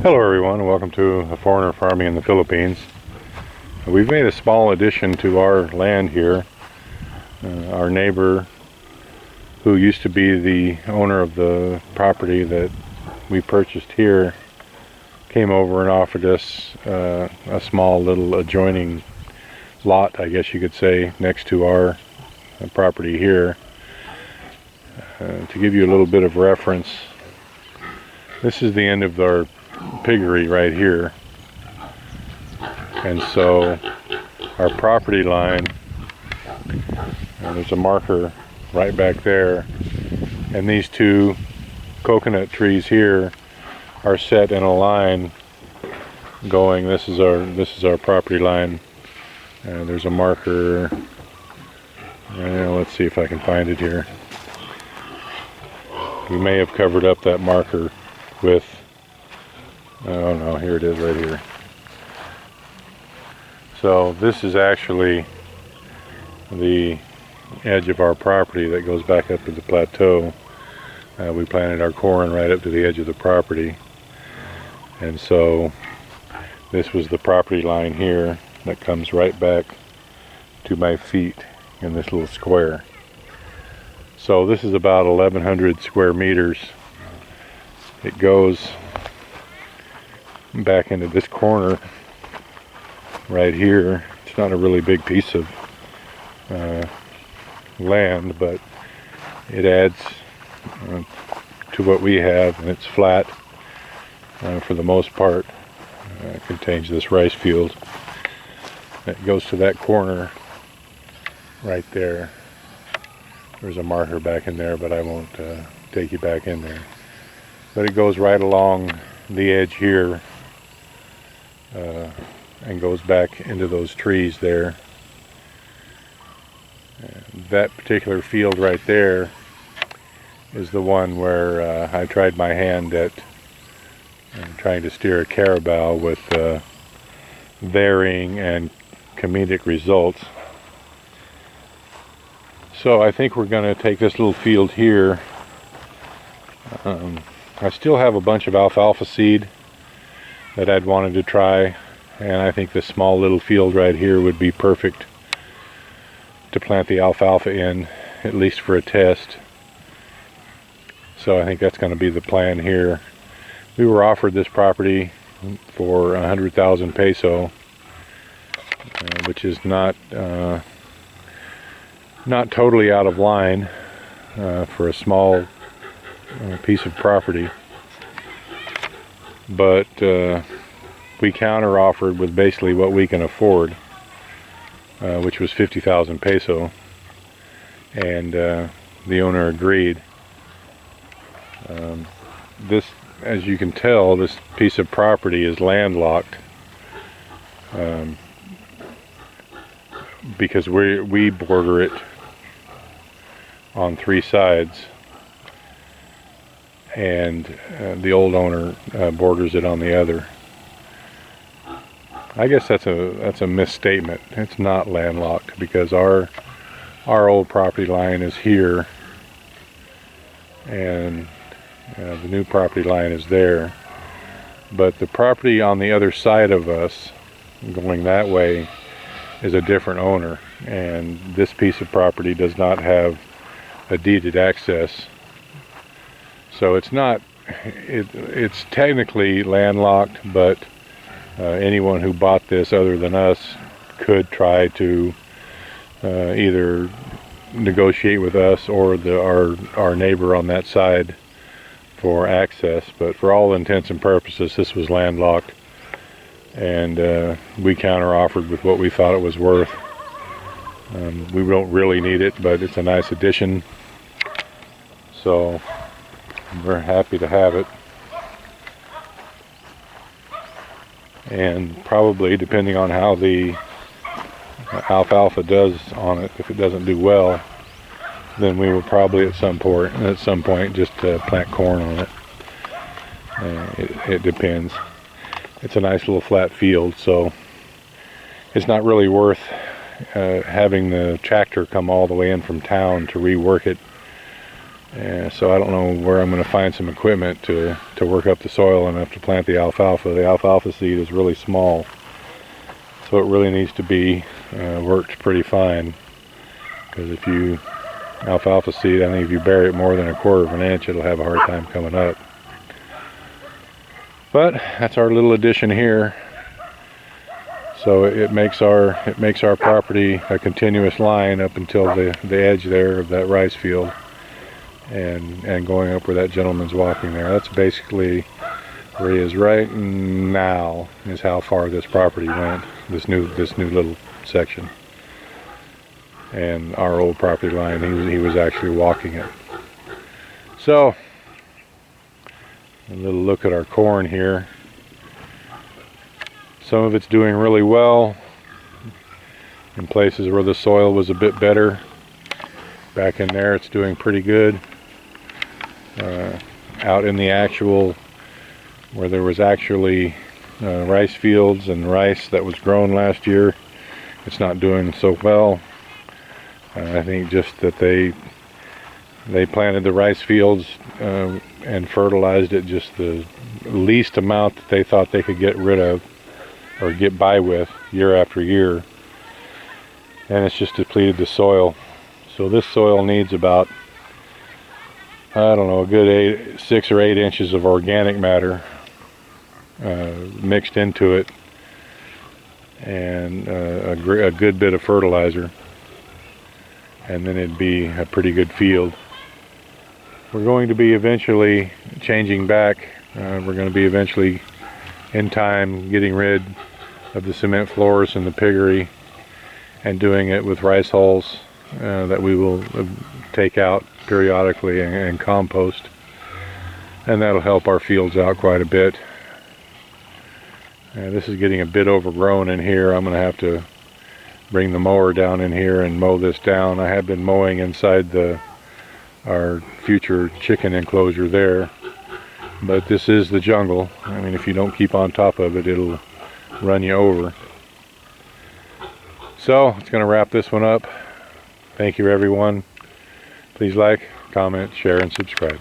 Hello everyone, and welcome to A Foreigner Farming in the Philippines. We've made a small addition to our land here. Our neighbor, who used to be the owner of the property that we purchased here, came over and offered us a small little adjoining lot, I guess you could say, next to our property here. To give you a little bit of reference, this is the end of our piggery right here, and so our property line, there's a marker right back there, and these two coconut trees here are set in a line going, this is our property line. There's a marker, let's see if I can find it here. We may have covered up that marker with, oh no, here it is right here. So this is actually the edge of our property that goes back up to the plateau. We planted our corn right up to the edge of the property, and so this was the property line here that comes right back to my feet in this little square. So this is about 1,100 square meters. It goes back into this corner right here. It's not a really big piece of land, but it adds to what we have, and it's flat for the most part. It contains this rice field. It goes to that corner right there. There's a marker back in there, but I won't take you back in there. But it goes right along the edge here and goes back into those trees there. That particular field right there is the one where I tried my hand at trying to steer a carabao with varying and comedic results. So I think we're going to take this little field here. I still have a bunch of alfalfa seed that I'd wanted to try, and I think this small little field right here would be perfect to plant the alfalfa in, at least for a test. So I think that's going to be the plan here. We were offered this property for 100,000 peso, which is not totally out of line for a small piece of property, but we counter offered with basically what we can afford, which was 50,000 peso, and the owner agreed. This, as you can tell, this piece of property is landlocked because we border it on three sides, and the old owner borders it on the other. I guess that's a misstatement. It's not landlocked, because our old property line is here, and the new property line is there. But the property on the other side of us, going that way, is a different owner, and this piece of property does not have a deeded access. So it's not, it's technically landlocked, but anyone who bought this other than us could try to either negotiate with us or our neighbor on that side for access. But for all intents and purposes, this was landlocked, and we counter offered with what we thought it was worth. We don't really need it, but it's a nice addition, so we're happy to have it. And probably, depending on how the alfalfa does on it, if it doesn't do well, then we will probably at some point just plant corn on it. It depends. It's a nice little flat field, so it's not really worth having the tractor come all the way in from town to rework it And so I don't know where I'm going to find some equipment to work up the soil enough to plant the alfalfa. The alfalfa seed is really small, so it really needs to be worked pretty fine, because if you alfalfa seed, I think if you bury it more than 1/4 of an inch, it'll have a hard time coming up. But that's our little addition here. So it makes our property a continuous line up until the edge there of that rice field, and going up where that gentleman's walking there. That's basically where he is right now, is how far this property went, this new little section. And our old property line, he was actually walking it. So a little look at our corn here. Some of it's doing really well in places where the soil was a bit better. Back in there it's doing pretty good. Out in the actual, where there was actually rice fields and rice that was grown last year, it's not doing so well. I think just that they planted the rice fields and fertilized it just the least amount that they thought they could get rid of or get by with year after year, and it's just depleted the soil. So this soil needs about, I don't know, a good 6 or 8 inches of organic matter mixed into it, and a good bit of fertilizer, and then it'd be a pretty good field. We're going to be eventually changing back. We're going to be eventually, in time, getting rid of the cement floors and the piggery, and doing it with rice hulls that we will take out periodically and compost, and that'll help our fields out quite a bit. This is getting a bit overgrown in here. I'm going to have to bring the mower down in here and mow this down. I have been mowing inside our future chicken enclosure there, but this is the jungle. I mean, if you don't keep on top of it, it'll run you over. So it's going to wrap this one up. Thank you, everyone. Please like, comment, share, and subscribe.